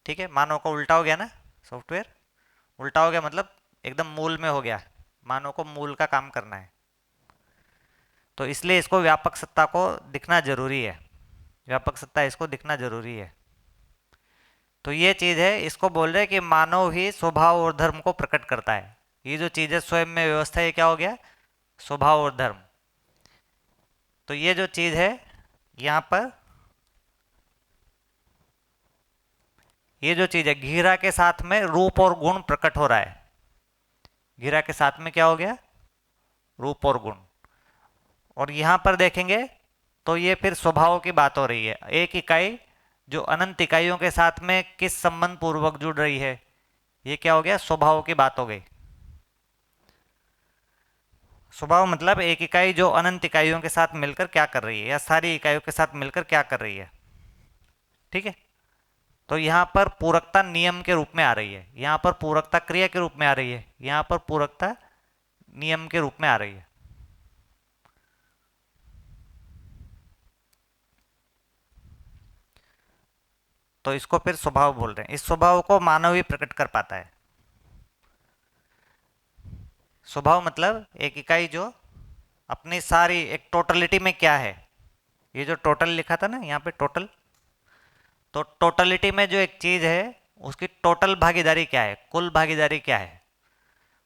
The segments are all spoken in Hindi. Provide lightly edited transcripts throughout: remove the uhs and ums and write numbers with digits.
ठीक है, मानव का उल्टा हो गया ना सॉफ्टवेयर, उल्टा हो गया मतलब एकदम मूल में हो गया, मानव को मूल का काम करना है। तो इसलिए इसको व्यापक सत्ता को दिखना जरूरी है, व्यापक सत्ता इसको दिखना जरूरी है। तो ये चीज है, इसको बोल रहे हैं कि मानव ही स्वभाव और धर्म को प्रकट करता है। ये जो चीज है स्वयं में व्यवस्था, ये क्या हो गया, स्वभाव और धर्म। तो ये जो चीज है यहाँ पर, ये जो चीज है घीरा के साथ में रूप और गुण प्रकट हो रहा है, घीरा के साथ में क्या हो गया, रूप और गुण। और यहां पर देखेंगे तो ये फिर स्वभाव की बात हो रही है। एक इकाई जो अनंत इकाइयों के साथ में किस संबंध पूर्वक जुड़ रही है, ये क्या हो गया, स्वभाव की बात हो गई। स्वभाव मतलब एक इकाई जो अनंत इकाइयों के साथ मिलकर क्या कर रही है, या सारी इकाइयों के साथ मिलकर क्या कर रही है। ठीक है, तो यहां पर पूरकता नियम के रूप में आ रही है, यहां पर पूरकता क्रिया के रूप में आ रही है, यहां पर पूरकता नियम के रूप में आ रही है। तो इसको फिर स्वभाव बोल रहे हैं, इस स्वभाव को मानव ही प्रकट कर पाता है। स्वभाव मतलब एक इकाई जो अपनी सारी एक टोटलिटी में क्या है, ये जो टोटल लिखा था ना यहाँ पे टोटल, तो टोटलिटी में जो एक चीज है उसकी टोटल भागीदारी क्या है, कुल भागीदारी क्या है,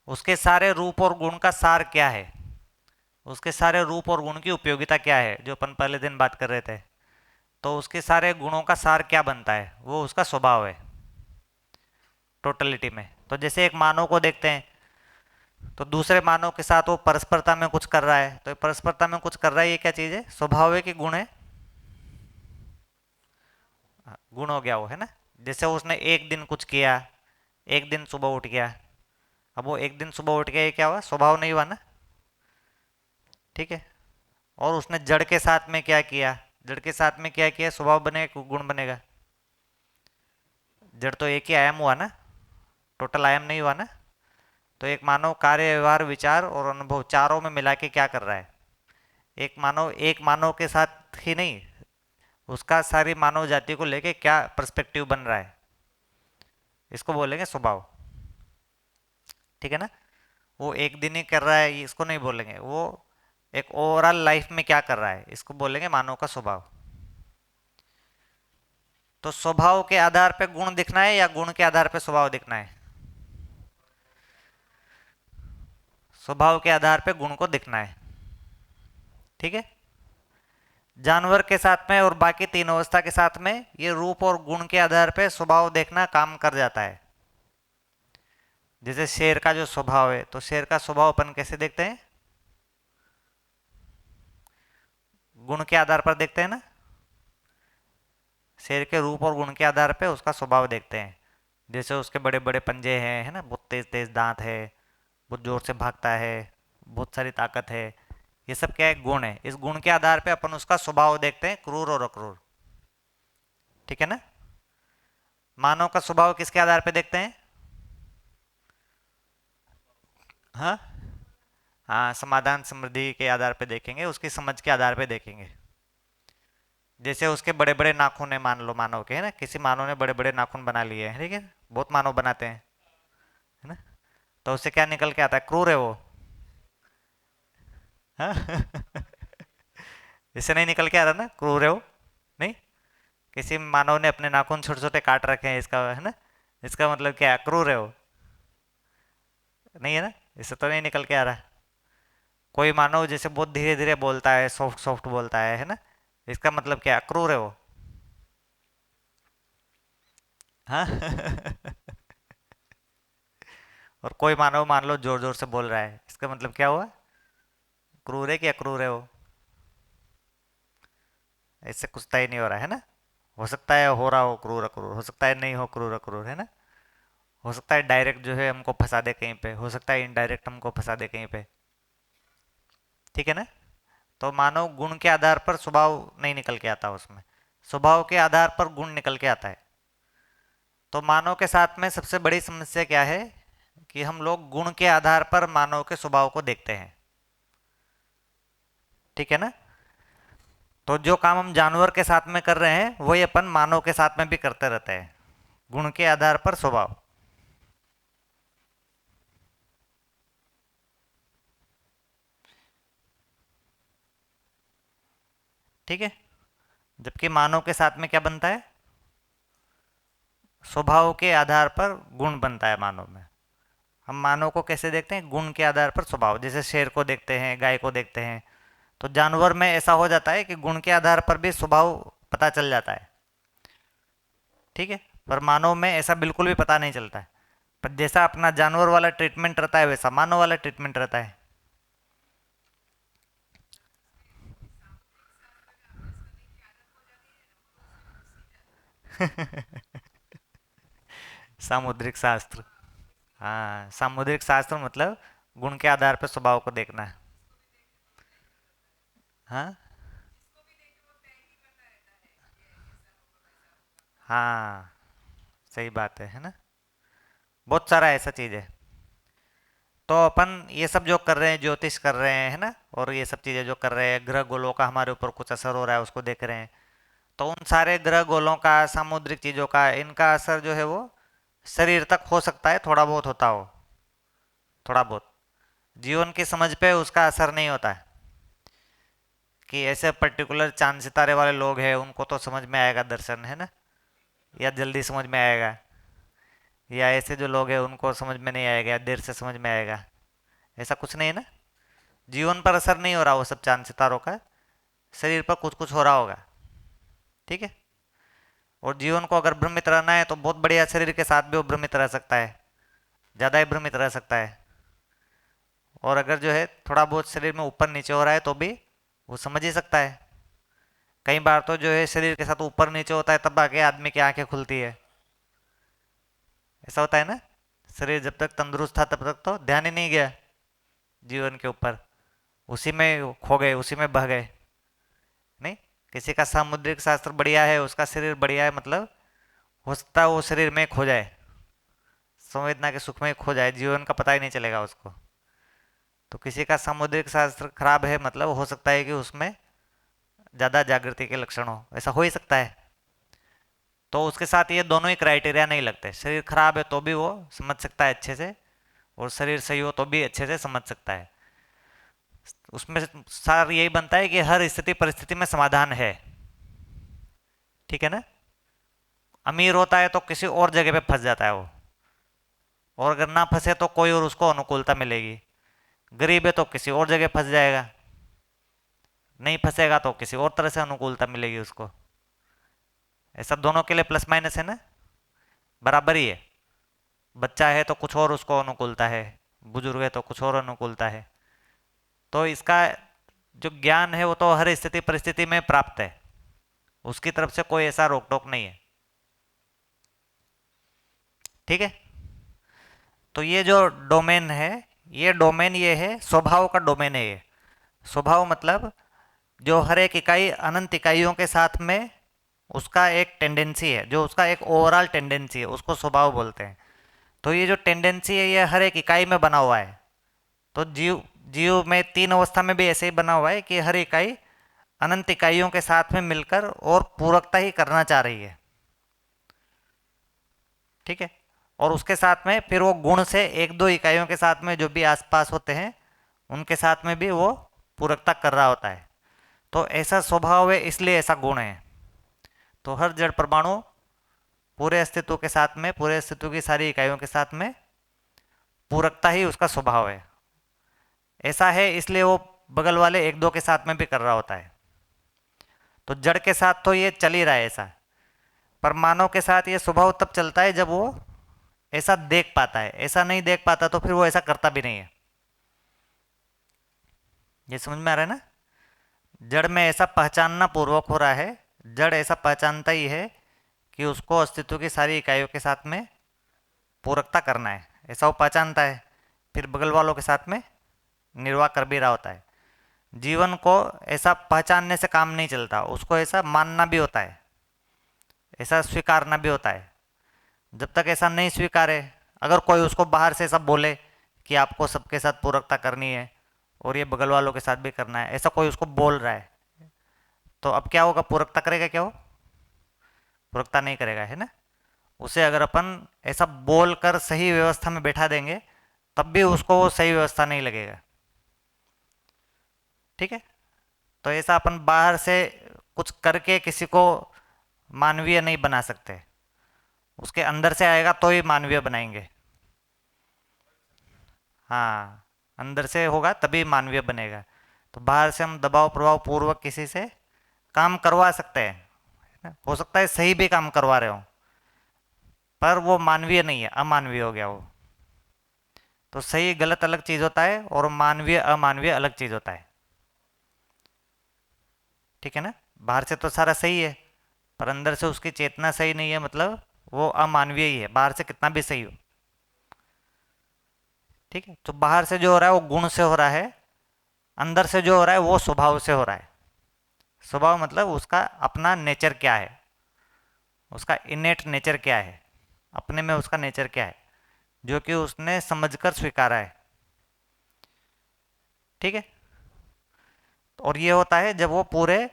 उसके सारे रूप और गुण का सार क्या है, उसके सारे रूप और गुण की उपयोगिता क्या है, जो अपन पहले दिन बात कर रहे थे। तो उसके सारे गुणों का सार क्या बनता है, वो उसका स्वभाव है टोटलिटी में। तो जैसे एक मानव को देखते हैं तो दूसरे मानव के साथ वो परस्परता में कुछ कर रहा है, तो परस्परता में कुछ कर रहा है, ये क्या चीज है, स्वभाव है कि गुण है, गुण हो गया वो, है ना। जैसे उसने एक दिन कुछ किया, एक दिन सुबह उठ गया, अब वो एक दिन सुबह उठ गया, ये क्या हुआ, स्वभाव नहीं हुआ ना। ठीक है, और उसने जड़ के साथ में क्या किया, जड़ के साथ में क्या किया, स्वभाव बनेगा गुण बनेगा। जड़ तो एक ही आयाम हुआ ना, टोटल आयाम नहीं हुआ ना। तो एक मानव कार्य व्यवहार विचार और अनुभव चारों में मिला के क्या कर रहा है, एक मानव के साथ ही नहीं, उसका सारी मानव जाति को लेके क्या पर्सपेक्टिव बन रहा है, इसको बोलेंगे स्वभाव। ठीक है ना, वो एक दिन ही कर रहा है इसको नहीं बोलेंगे, वो एक ओवरऑल लाइफ में क्या कर रहा है, इसको बोलेंगे मानव का स्वभाव। तो स्वभाव के आधार पे गुण दिखना है या गुण के आधार पे स्वभाव दिखना है, स्वभाव के आधार पे गुण को दिखना है। ठीक है, जानवर के साथ में और बाकी तीन अवस्था के साथ में ये रूप और गुण के आधार पे स्वभाव देखना काम कर जाता है। जैसे शेर का जो स्वभाव है, तो शेर का स्वभाव अपन कैसे देखते हैं, गुण के आधार पर देखते हैं ना, शेर के रूप और गुण के आधार पे उसका स्वभाव देखते हैं। जैसे उसके बड़े बड़े पंजे हैं, है ना, बहुत तेज तेज दांत है, बहुत जोर से भागता है, बहुत सारी ताकत है, ये सब क्या है, गुण है। इस गुण के आधार पे अपन उसका स्वभाव देखते हैं, क्रूर और अक्रूर। ठीक है ना, मानव का स्वभाव किसके आधार पे देखते हैं, हाँ हाँ, समाधान समृद्धि के आधार पे देखेंगे, उसकी समझ के आधार पे देखेंगे। जैसे उसके बड़े बड़े नाखून है, मान लो मानव के, है ना, किसी मानव ने बड़े बड़े नाखून बना लिए हैं, ठीक है, बहुत मानव बनाते हैं, है ना, तो उससे क्या निकल के आता है, क्रूर है वो, हाँ इससे नहीं निकल के आ रहा ना, क्रूर है वो, नहीं। किसी मानव ने अपने नाखून छोटे छोटे काट रखे हैं, इसका, है ना, इसका मतलब क्या है, क्रूर है वो, नहीं है ना, इससे तो नहीं निकल के आ रहा। कोई मानव जैसे बहुत धीरे धीरे बोलता है, सॉफ्ट सॉफ्ट बोलता है ना, इसका मतलब क्या, क्रूर है वो, हाँ और कोई मानव मान लो जोर जोर से बोल रहा है, इसका मतलब क्या हुआ, क्रूर है कि अक्रूर है वो, इससे कुछ तय नहीं हो रहा है ना। हो सकता है हो रहा हो क्रूर अक्रूर, हो सकता है नहीं हो क्रूर अक्रूर, है ना। हो सकता है डायरेक्ट जो है हमको फंसा दे कहीं पे, हो सकता है इनडायरेक्ट हमको फंसा दे कहीं पे। ठीक है ना, तो मानव गुण के आधार पर स्वभाव नहीं निकल के आता उसमें, स्वभाव के आधार पर गुण निकल के आता है। तो मानव के साथ में सबसे बड़ी समस्या क्या है कि हम लोग गुण के आधार पर मानव के स्वभाव को देखते हैं। ठीक है ना, तो जो काम हम जानवर के साथ में कर रहे हैं वही अपन मानव के साथ में भी करते रहते हैं। गुण के आधार पर स्वभाव। ठीक है, जबकि मानव के साथ में क्या बनता है, स्वभाव के आधार पर गुण बनता है मानव में। हम मानव को कैसे देखते हैं, गुण के आधार पर स्वभाव। जैसे शेर को देखते हैं, गाय को देखते हैं, तो जानवर में ऐसा हो जाता है कि गुण के आधार पर भी स्वभाव पता चल जाता है। ठीक है, पर मानव में ऐसा बिल्कुल भी पता नहीं चलता है। पर जैसा अपना जानवर वाला ट्रीटमेंट रहता है वैसा मानव वाला ट्रीटमेंट रहता है। सामुद्रिक शास्त्र। हाँ, सामुद्रिक शास्त्र मतलब गुण के आधार पर स्वभाव को देखना है। हाँ हाँ, सही बात है ना। बहुत सारा ऐसा चीज है। तो अपन ये सब जो कर रहे हैं, ज्योतिष कर रहे हैं, है ना, और ये सब चीजें जो कर रहे हैं, ग्रह गोलों का हमारे ऊपर कुछ असर हो रहा है उसको देख रहे हैं। तो उन सारे ग्रह गोलों का, सामुद्रिक चीजों का, इनका असर जो है वो शरीर तक हो सकता है, थोड़ा बहुत होता हो, थोड़ा बहुत। जीवन की समझ पे उसका असर नहीं होता है। कि ऐसे पर्टिकुलर चांद सितारे वाले लोग हैं उनको तो समझ में आएगा दर्शन, है ना, या जल्दी समझ में आएगा, या ऐसे जो लोग हैं उनको समझ में नहीं आएगा या देर से समझ में आएगा। ऐसा कुछ नहीं है ना। जीवन पर असर नहीं हो रहा वो सब चांद सितारों का, शरीर पर कुछ कुछ हो रहा होगा। ठीक है। और जीवन को अगर भ्रमित रहना है तो बहुत बढ़िया, शरीर के साथ भी वो भ्रमित रह सकता है, ज़्यादा ही भ्रमित रह सकता है। और अगर जो है थोड़ा बहुत शरीर में ऊपर नीचे हो रहा है तो भी वो समझ ही सकता है। कई बार तो जो है शरीर के साथ ऊपर नीचे होता है तब आके आदमी की आंखें खुलती है। ऐसा होता है ना। शरीर जब तक तंदुरुस्त था तब तक तो ध्यान ही नहीं गया जीवन के ऊपर, उसी में खो गए, उसी में बह गए। नहीं, किसी का सामुद्रिक शास्त्र बढ़िया है, उसका शरीर बढ़िया है, मतलब हो सकता है वो शरीर में खो जाए, संवेदना के सुख में खो जाए, जीवन का पता ही नहीं चलेगा उसको। तो किसी का सामुद्रिक शास्त्र खराब है, मतलब हो सकता है कि उसमें ज़्यादा जागृति के लक्षण हो, ऐसा हो ही सकता है। तो उसके साथ ये दोनों ही क्राइटेरिया नहीं लगते, शरीर खराब है तो भी वो समझ सकता है अच्छे से, और शरीर सही हो तो भी अच्छे से समझ सकता है। उसमें सार यही बनता है कि हर स्थिति परिस्थिति में समाधान है। ठीक है ना। अमीर होता है तो किसी और जगह पे फंस जाता है वो, और अगर ना फंसे तो कोई और उसको अनुकूलता मिलेगी। गरीब है तो किसी और जगह फंस जाएगा, नहीं फंसेगा तो किसी और तरह से अनुकूलता मिलेगी उसको। ऐसा दोनों के लिए प्लस माइनस है ना, बराबर ही है। बच्चा है तो कुछ और उसको अनुकूलता है, बुजुर्ग है तो कुछ और अनुकूलता है। तो इसका जो ज्ञान है वो तो हर स्थिति परिस्थिति में प्राप्त है, उसकी तरफ से कोई ऐसा रोक टोक नहीं है। ठीक है। तो ये जो डोमेन है, ये डोमेन ये है स्वभाव का डोमेन है ये। स्वभाव मतलब जो हर एक इकाई अनंत इकाइयों के साथ में उसका एक टेंडेंसी है, जो उसका एक ओवरऑल टेंडेंसी है, उसको स्वभाव बोलते हैं। तो ये जो टेंडेंसी है ये हर एक इकाई में बना हुआ है। तो जीव जीव में तीन अवस्था में भी ऐसे ही बना हुआ है कि हर इकाई अनंत इकाइयों के साथ में मिलकर और पूरकता ही करना चाह रही है। ठीक है। और उसके साथ में फिर वो गुण से एक दो इकाइयों के साथ में जो भी आसपास होते हैं उनके साथ में भी वो पूरकता कर रहा होता है। तो ऐसा स्वभाव है, इसलिए ऐसा गुण है। तो हर जड़ परमाणु पूरे अस्तित्व के साथ में, पूरे अस्तित्व की सारी इकाइयों के साथ में पूरकता ही उसका स्वभाव है। ऐसा है इसलिए वो बगल वाले एक दो के साथ में भी कर रहा होता है। तो जड़ के साथ तो ये चल ही रहा है ऐसा, पर मानव के साथ ये स्वभाव तब चलता है जब वो ऐसा देख पाता है, ऐसा नहीं देख पाता तो फिर वो ऐसा करता भी नहीं है। ये समझ में आ रहा है ना। जड़ में ऐसा पहचानना पूर्वक हो रहा है, जड़ ऐसा पहचानता ही है कि उसको अस्तित्व की सारी इकाइयों के साथ में पूरकता करना है, ऐसा वो पहचानता है, फिर बगल वालों के साथ में निर्वाह कर भी रहा होता है। जीवन को ऐसा पहचानने से काम नहीं चलता, उसको ऐसा मानना भी होता है, ऐसा स्वीकारना भी होता है। जब तक ऐसा नहीं स्वीकारे, अगर कोई उसको बाहर से ऐसा बोले कि आपको सबके साथ पूरकता करनी है और ये बगल वालों के साथ भी करना है, ऐसा कोई उसको बोल रहा है, तो अब क्या होगा, पूरकता करेगा क्या वो, पूरकता नहीं करेगा, है ना। उसे अगर अपन ऐसा बोल कर सही व्यवस्था में बैठा देंगे तब भी उसको वो सही व्यवस्था नहीं लगेगा। ठीक है, तो ऐसा अपन बाहर से कुछ करके किसी को मानवीय नहीं बना सकते, उसके अंदर से आएगा तो ही मानवीय बनाएंगे। हाँ, अंदर से होगा तभी मानवीय बनेगा। तो बाहर से हम दबाव प्रभाव पूर्वक किसी से काम करवा सकते हैं, है ना? हो सकता है सही भी काम करवा रहे हो पर वो मानवीय नहीं है, अमानवीय हो गया वो। तो सही गलत अलग चीज होता है और मानवीय अमानवीय अलग चीज होता है। ठीक है ना? बाहर से तो सारा सही है पर अंदर से उसकी चेतना सही नहीं है, मतलब वो अमानवीय ही है, बाहर से कितना भी सही हो। ठीक है, तो बाहर से जो हो रहा है वो गुण से हो रहा है, अंदर से जो हो रहा है वो स्वभाव से हो रहा है। स्वभाव मतलब उसका अपना नेचर क्या है, उसका इनेट नेचर क्या है, अपने में उसका नेचर क्या है जो कि उसने समझकर स्वीकारा है। ठीक है, और ये होता है जब वो पूरे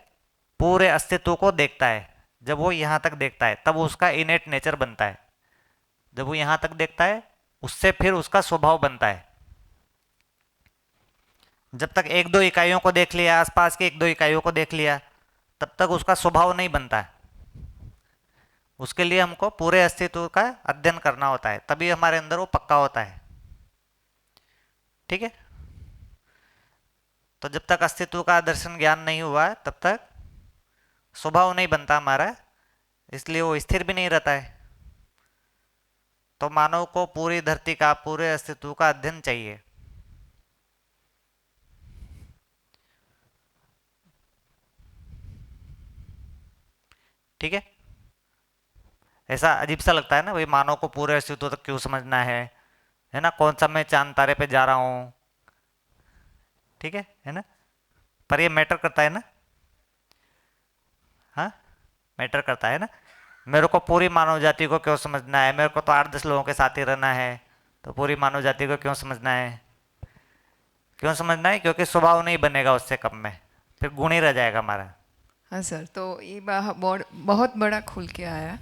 पूरे अस्तित्व को देखता है, जब वो यहाँ तक देखता है तब उसका इनेट नेचर बनता है। जब वो यहाँ तक देखता है उससे फिर उसका स्वभाव बनता है। जब तक एक दो इकाइयों को देख लिया, आसपास की एक दो इकाइयों को देख लिया, तब तक उसका स्वभाव नहीं बनता है। उसके लिए हमको पूरे अस्तित्व का अध्ययन करना होता है, तभी हमारे अंदर वो पक्का होता है। ठीक है, तो जब तक अस्तित्व का दर्शन ज्ञान नहीं हुआ तब तक स्वभाव नहीं बनता हमारा, इसलिए वो स्थिर भी नहीं रहता है। तो मानव को पूरी धरती का पूरे अस्तित्व का अध्ययन चाहिए। ठीक है, ऐसा अजीब सा लगता है ना भाई, मानव को पूरे अस्तित्व तक क्यों समझना है ना? कौन सा मैं चांद तारे पे जा रहा हूँ? ठीक है ना? पर ये मैटर करता है ना? हाँ, मैटर करता है ना। मेरे को पूरी मानव जाति को क्यों समझना है? मेरे को तो 8-10 लोगों के साथ ही रहना है, तो पूरी मानव जाति को क्यों समझना है? क्यों समझना है? क्योंकि स्वभाव नहीं बनेगा उससे कम में, फिर गुण ही रह जाएगा हमारा। हाँ सर, तो ये बहुत बड़ा खुल के आया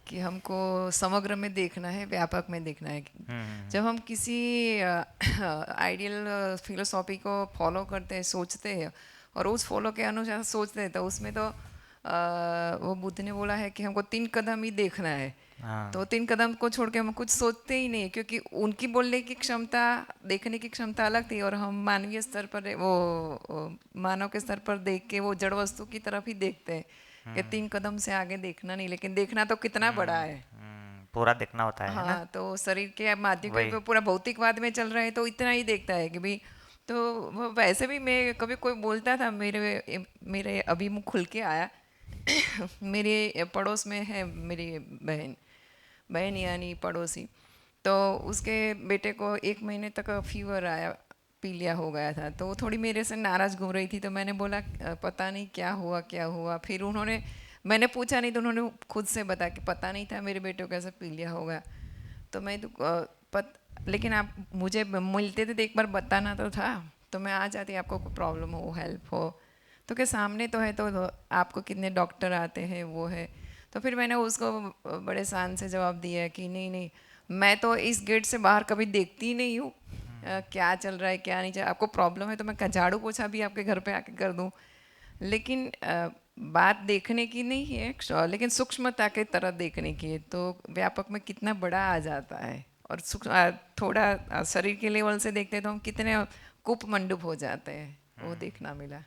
कि हमको समग्र में देखना है, व्यापक में देखना है। जब हम किसी आइडियल फिलोसॉफी को फॉलो करते हैं, सोचते हैं और उस फॉलो के अनुसार सोचते हैं, तो उसमें तो वो बुद्ध ने बोला है कि हमको 3 कदम ही देखना है। तो हाँ 3 कदम को छोड़ के हम कुछ सोचते ही नहीं, क्योंकि उनकी बोलने की क्षमता, देखने की क्षमता अलग थी, और हम मानवीय स्तर पर मानव के स्तर पर देख के वो जड़ वस्तु की तरफ ही देखते हैं कि 3 कदम से आगे देखना नहीं। लेकिन देखना तो कितना बड़ा है। पूरा देखना होता है ना? हाँ, तो शरीर के माध्यम के वही। पूरा भौतिकवाद में चल रहे हैं तो इतना ही देखता है कि भाई। तो वो वैसे भी मैं कभी कोई बोलता था, मेरे मेरे अभिमुख खुल के आया। मेरे पड़ोस में है मेरी बहन बहन यानी पड़ोसी। तो उसके बेटे को 1 महीने तक फीवर आया, पीलिया हो गया था। तो वो थोड़ी मेरे से नाराज़ घूम रही थी, तो मैंने बोला पता नहीं क्या हुआ क्या हुआ। फिर उन्होंने, मैंने पूछा नहीं तो उन्होंने खुद से बताया कि पता नहीं था मेरे बेटे को कैसे पीलिया हो गया। तो मैं तो लेकिन आप मुझे मिलते थे तो एक बार बताना तो था, तो मैं आ जाती, आपको कोई प्रॉब्लम हो, हेल्प हो तो। क्या सामने तो है, तो आपको कितने डॉक्टर आते हैं वो है। तो फिर मैंने उसको बड़े शान से जवाब दिया कि नहीं नहीं, मैं तो इस गेट से बाहर कभी देखती ही नहीं हूँ क्या चल रहा है क्या नहीं चल रहा। आपको प्रॉब्लम है तो मैं झाड़ू पोछा भी आपके घर पे आके कर दूँ। लेकिन बात देखने की नहीं है, लेकिन सूक्ष्मता के तरह देखने की है, तो व्यापक में कितना बड़ा आ जाता है। और थोड़ा शरीर के लेवल से देखते हैं तो हम कितने कुप मंडूप हो जाते हैं, वो देखना मिला।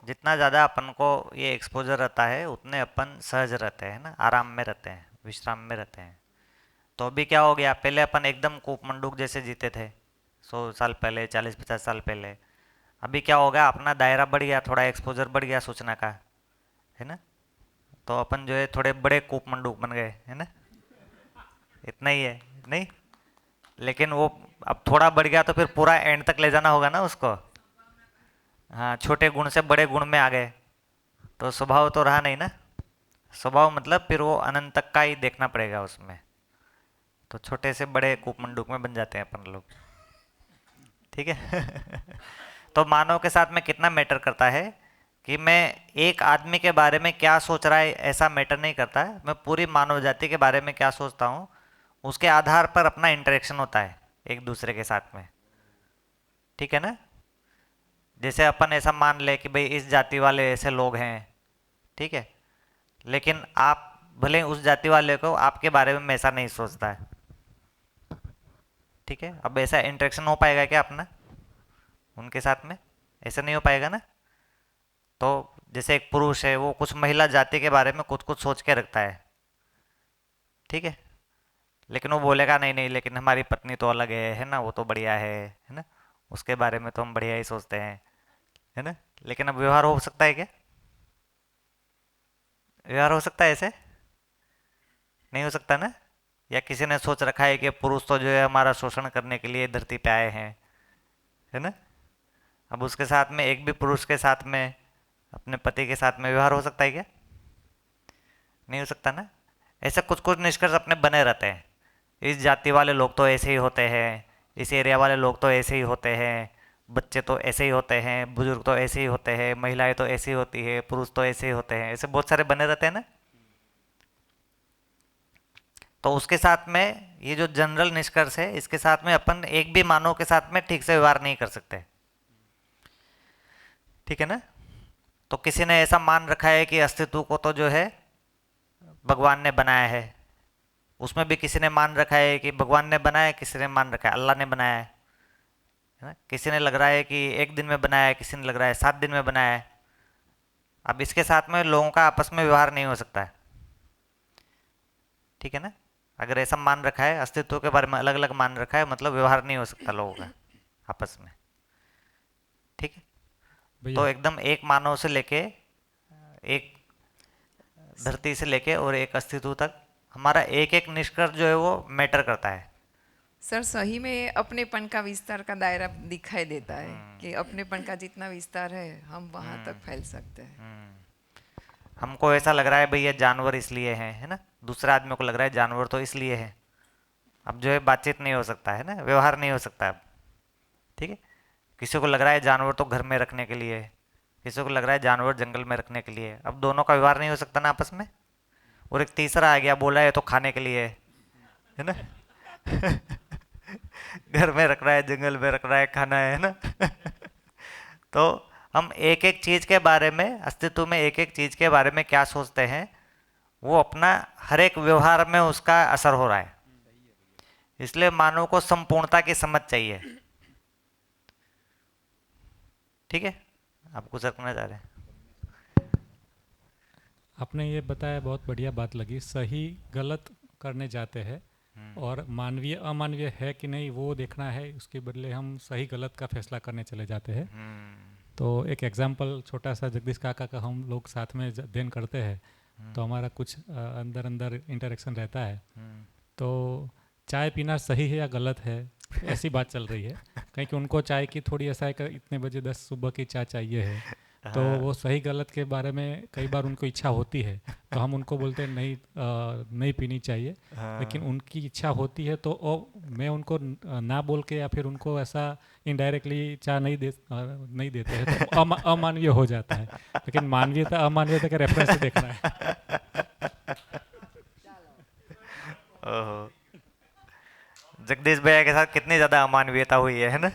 जितना ज़्यादा अपन को ये एक्सपोजर रहता है उतने अपन सहज रहते हैं ना, आराम में रहते हैं, विश्राम में रहते हैं। तो अभी क्या हो गया, पहले अपन एकदम कूपमंडूक जैसे जीते थे 100 साल पहले, 40-50 साल पहले। अभी क्या हो गया, अपना दायरा बढ़ गया, थोड़ा एक्सपोजर बढ़ गया सूचना का, है ना? तो अपन जो है थोड़े बड़े कूपमंडूक बन गए, है ना? इतना ही है नहीं? लेकिन वो अब थोड़ा बढ़ गया तो फिर पूरा एंड तक ले जाना होगा ना उसको। हाँ, छोटे गुण से बड़े गुण में आ गए तो स्वभाव तो रहा नहीं ना। स्वभाव मतलब फिर वो अनंत तक का ही देखना पड़ेगा उसमें। तो छोटे से बड़े कूपमंडूक में बन जाते हैं अपन लोग। ठीक है। तो मानव के साथ में कितना मैटर करता है कि मैं एक आदमी के बारे में क्या सोच रहा है ऐसा मैटर नहीं करता है, मैं पूरी मानव जाति के बारे में क्या सोचता हूँ उसके आधार पर अपना इंटरेक्शन होता है एक दूसरे के साथ में। ठीक है ना? जैसे अपन ऐसा मान ले कि भाई इस जाति वाले ऐसे लोग हैं, ठीक है, लेकिन आप भले उस जाति वाले को आपके बारे में ऐसा नहीं सोचता है, ठीक है, अब ऐसा इंटरेक्शन हो पाएगा क्या अपना उनके साथ में? ऐसा नहीं हो पाएगा ना। तो जैसे एक पुरुष है वो कुछ महिला जाति के बारे में कुछ कुछ सोच के रखता है, ठीक है, लेकिन वो बोलेगा नहीं नहीं लेकिन हमारी पत्नी तो अलग है ना, वो तो बढ़िया है ना, उसके बारे में तो हम बढ़िया ही सोचते हैं, है ना। लेकिन अब व्यवहार हो सकता है क्या? व्यवहार हो सकता है ऐसे? नहीं हो सकता ना। या किसी ने सोच रखा है कि पुरुष तो जो है हमारा शोषण करने के लिए धरती पे आए हैं, है ना। अब उसके साथ में एक भी पुरुष के साथ में अपने पति के साथ में व्यवहार हो सकता है क्या? नहीं हो सकता ना। ऐसे कुछ कुछ निष्कर्ष अपने बने रहते हैं, इस जाति वाले लोग तो ऐसे ही होते हैं, इस एरिया वाले लोग तो ऐसे ही होते हैं, बच्चे तो ऐसे ही होते हैं, बुजुर्ग तो ऐसे ही होते हैं, महिलाएं तो ऐसी होती है, पुरुष तो ऐसे ही होते हैं, ऐसे बहुत सारे बने रहते हैं ना। तो उसके साथ में ये जो जनरल निष्कर्ष है इसके साथ में अपन एक भी मानव के साथ में ठीक से व्यवहार नहीं कर सकते, ठीक है ना। तो किसी ने ऐसा मान रखा है कि अस्तित्व को तो जो है भगवान ने बनाया है, उसमें भी किसी ने मान रखा है कि भगवान ने बनाया, किसी ने मान रखा है अल्लाह ने बनाया है ना? किसी ने लग रहा है कि एक दिन में बनाया है, किसी ने लग रहा है 7 दिन में बनाया है। अब इसके साथ में लोगों का आपस में व्यवहार नहीं हो सकता है, ठीक है ना। अगर ऐसा मान रखा है, अस्तित्व के बारे में अलग अलग मान रखा है, मतलब व्यवहार नहीं हो सकता लोगों का आपस में, ठीक है। तो भैया एकदम एक मानव से लेके एक धरती से लेके और एक अस्तित्व तक हमारा एक एक निष्कर्ष जो है वो मैटर करता है। सर सही में अपनेपन का विस्तार का दायरा दिखाई देता है कि अपनेपन का जितना विस्तार है हम वहाँ तक फैल सकते हैं। हमको ऐसा लग रहा है भाई ये जानवर इसलिए है ना, दूसरे आदमी को लग रहा है जानवर तो इसलिए है। अब जो है बातचीत नहीं हो सकता है ना, व्यवहार नहीं हो सकता अब, ठीक है। किसी को लग रहा है जानवर तो घर में रखने के लिए है, किसी को लग रहा है जानवर जंगल में रखने के लिए, अब दोनों का व्यवहार नहीं हो सकता ना आपस में। और एक तीसरा आ गया बोला है तो खाने के लिए है ना। घर में रख रहा है, जंगल में रख रहा है, खाना है ना। तो हम एक एक चीज के बारे में, अस्तित्व में एक एक चीज के बारे में क्या सोचते हैं वो अपना हर एक व्यवहार में उसका असर हो रहा है। इसलिए मानव को संपूर्णता की समझ चाहिए, ठीक है। आप कुछ रखना चाह रहे हैं? आपने ये बताया बहुत बढ़िया बात लगी, सही गलत करने जाते हैं और मानवीय अमानवीय है कि नहीं वो देखना है, उसके बदले हम सही गलत का फैसला करने चले जाते हैं। तो एक एग्जांपल छोटा सा, जगदीश काका का हम लोग साथ में अध्ययन करते हैं तो हमारा कुछ अंदर अंदर इंटरेक्शन रहता है। तो चाय पीना सही है या गलत है ऐसी बात चल रही है, कहीं कि उनको चाय की थोड़ी ऐसा है कि इतने बजे 10 सुबह की चाय चाहिए है, तो वो सही गलत के बारे में कई बार उनको इच्छा होती है तो हम उनको बोलते हैं नहीं नहीं पीनी चाहिए। लेकिन उनकी इच्छा होती है तो मैं उनको ना बोल के या फिर उनको ऐसा इनडायरेक्टली चाय नहीं देते हैं तो अमानवीय हो जाता है। लेकिन मानवीयता अमानवीयता के रेफरेंस से देखना है। ओहो, जगदीश भैया के साथ कितनी ज्यादा अमानवीयता हुई है ना।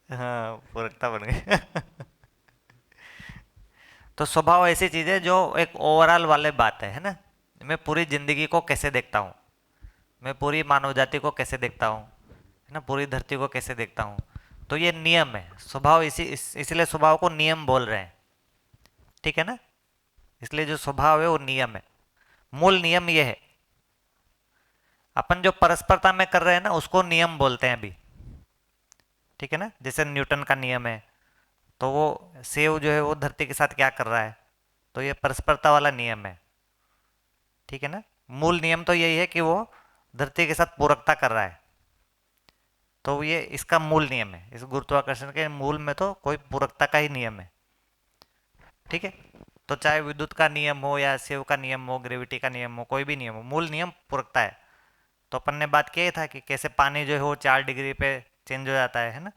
हाँ, पूरकता बन गई। तो स्वभाव ऐसी चीज है जो एक ओवरऑल वाले बात है ना। मैं पूरी जिंदगी को कैसे देखता हूँ, मैं पूरी मानव जाति को कैसे देखता हूँ, है ना, पूरी धरती को कैसे देखता हूँ। तो ये नियम है स्वभाव, इसलिए स्वभाव को नियम बोल रहे हैं, ठीक है ना। इसलिए जो स्वभाव है वो नियम है, मूल नियम ये है। अपन जो परस्परता में कर रहे हैं ना उसको नियम बोलते हैं अभी, ठीक है ना। जैसे न्यूटन का नियम है, तो वो सेव जो है वो धरती के साथ क्या कर रहा है, तो ये परस्परता वाला नियम है, ठीक है ना। मूल नियम तो यही है कि वो धरती के साथ पूरकता कर रहा है, तो ये इसका मूल नियम है। इस गुरुत्वाकर्षण के मूल में तो कोई पूरकता का ही नियम है, ठीक है। तो चाहे विद्युत का नियम हो या सेव का नियम हो, ग्रेविटी का नियम हो, कोई भी नियम हो, मूल नियम पूरकता है। तो अपन ने बात किया था कि कैसे पानी जो है वो 4 डिग्री पे चेंज हो जाता है ना,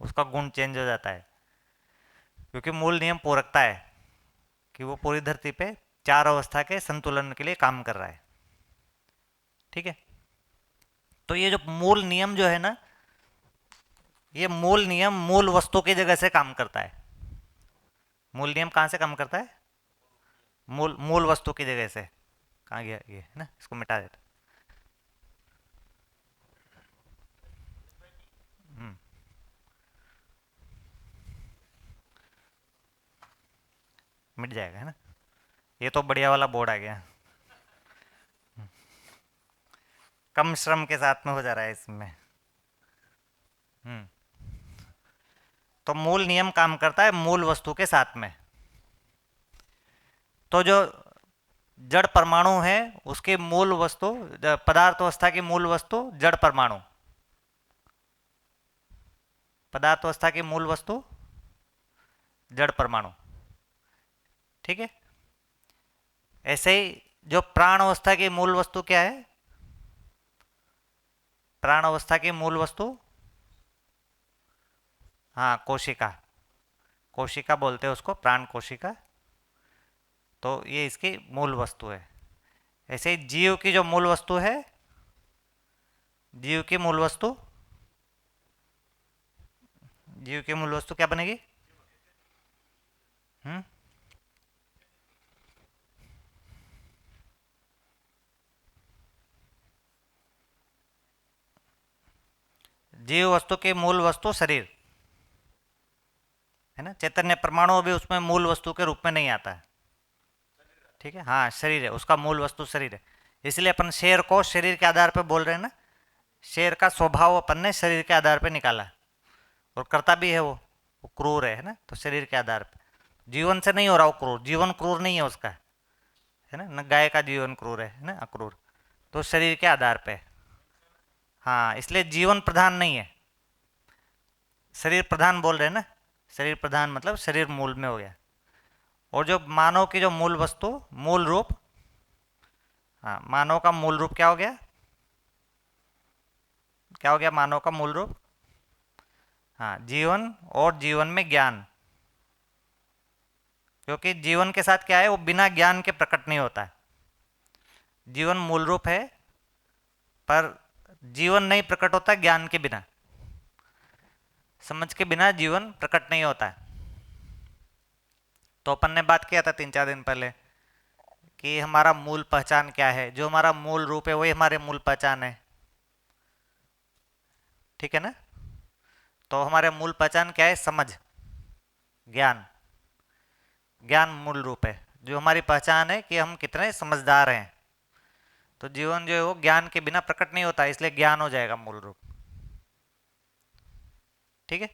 उसका गुण चेंज हो जाता है, क्योंकि मूल नियम पूरकता है कि वो पूरी धरती पे 4 अवस्था के संतुलन के लिए काम कर रहा है। ठीक है, तो ये जो मूल नियम जो है ना, ये मूल नियम मूल वस्तु की जगह से काम करता है। मूल नियम कहाँ से काम करता है? मूल मूल वस्तु की जगह से। कहाँ गया ये, है ना, इसको मिटा देता। मिट जाएगा, है ना। ये तो बढ़िया वाला बोर्ड आ गया, कम श्रम के साथ में हो जा रहा है इसमें। तो मूल नियम काम करता है मूल वस्तु के साथ में। तो जो जड़ परमाणु है उसकी मूल वस्तु, पदार्थ अवस्था की मूल वस्तु जड़ परमाणु, पदार्थ अवस्था की मूल वस्तु जड़ परमाणु। ठीक है, ऐसे ही जो प्राण अवस्था की मूल वस्तु क्या है? प्राण अवस्था की मूल वस्तु, हाँ, कोशिका। कोशिका बोलते हैं उसको, प्राण कोशिका। तो ये इसकी मूल वस्तु है। ऐसे ही जीव की जो मूल वस्तु है, जीव की मूल वस्तु, जीव की मूल वस्तु क्या बनेगी? जीव वस्तु की मूल वस्तु शरीर है ना। चैतन्य परमाणु अभी उसमें मूल वस्तु के रूप में नहीं आता है। ठीक है, हाँ, शरीर है, उसका मूल वस्तु शरीर है। इसलिए अपन शेर को शरीर के आधार पर बोल रहे हैं ना। शेर का स्वभाव अपन ने शरीर के आधार पर निकाला, और करता भी है वो क्रूर है ना, तो शरीर के आधार पर। जीवन से नहीं हो रहा वो क्रूर, जीवन क्रूर नहीं है उसका, है ना। न गाय का जीवन क्रूर है ना, अक्रूर। तो शरीर के आधार पे, हाँ, इसलिए जीवन प्रधान नहीं है, शरीर प्रधान बोल रहे हैं ना। शरीर प्रधान मतलब शरीर मूल में हो गया। और जो मानव की जो मूल वस्तु, मूल रूप, हाँ, मानव का मूल रूप क्या हो गया? क्या हो गया मानव का मूल रूप? हाँ, जीवन, और जीवन में ज्ञान। क्योंकि जीवन के साथ क्या है, वो बिना ज्ञान के प्रकट नहीं होता है। जीवन मूल रूप है, पर जीवन नहीं प्रकट होता ज्ञान के बिना, समझ के बिना जीवन प्रकट नहीं होता है। तो अपन ने बात किया था 3-4 दिन पहले कि हमारा मूल पहचान क्या है। जो हमारा मूल रूप है वही हमारे मूल पहचान है। ठीक है ना। तो हमारे मूल पहचान क्या है? समझ, ज्ञान। ज्ञान मूल रूप है, जो हमारी पहचान है कि हम कितने समझदार हैं। तो जीवन जो है वो ज्ञान के बिना प्रकट नहीं होता, इसलिए ज्ञान हो जाएगा मूल रूप। ठीक है,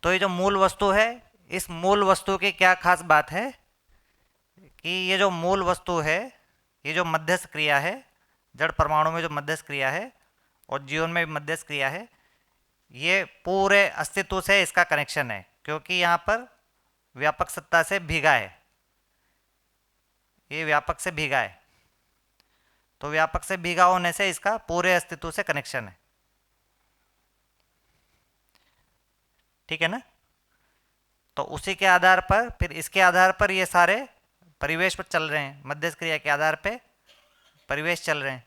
तो ये जो मूल वस्तु है, इस मूल वस्तु की क्या खास बात है कि ये जो मूल वस्तु है, ये जो मध्यस्थ क्रिया है, जड़ परमाणु में जो मध्यस्थ क्रिया है और जीवन में भी मध्यस्थ क्रिया है, ये पूरे अस्तित्व से इसका कनेक्शन है, क्योंकि यहाँ पर व्यापक सत्ता से भीगा है, ये व्यापक से भीगा है। तो व्यापक से भीगा होने से इसका पूरे अस्तित्व से कनेक्शन है। ठीक है ना। तो उसी के आधार पर, फिर इसके आधार पर ये सारे परिवेश पर चल रहे हैं, मध्यस्थ क्रिया के आधार पे परिवेश चल रहे हैं।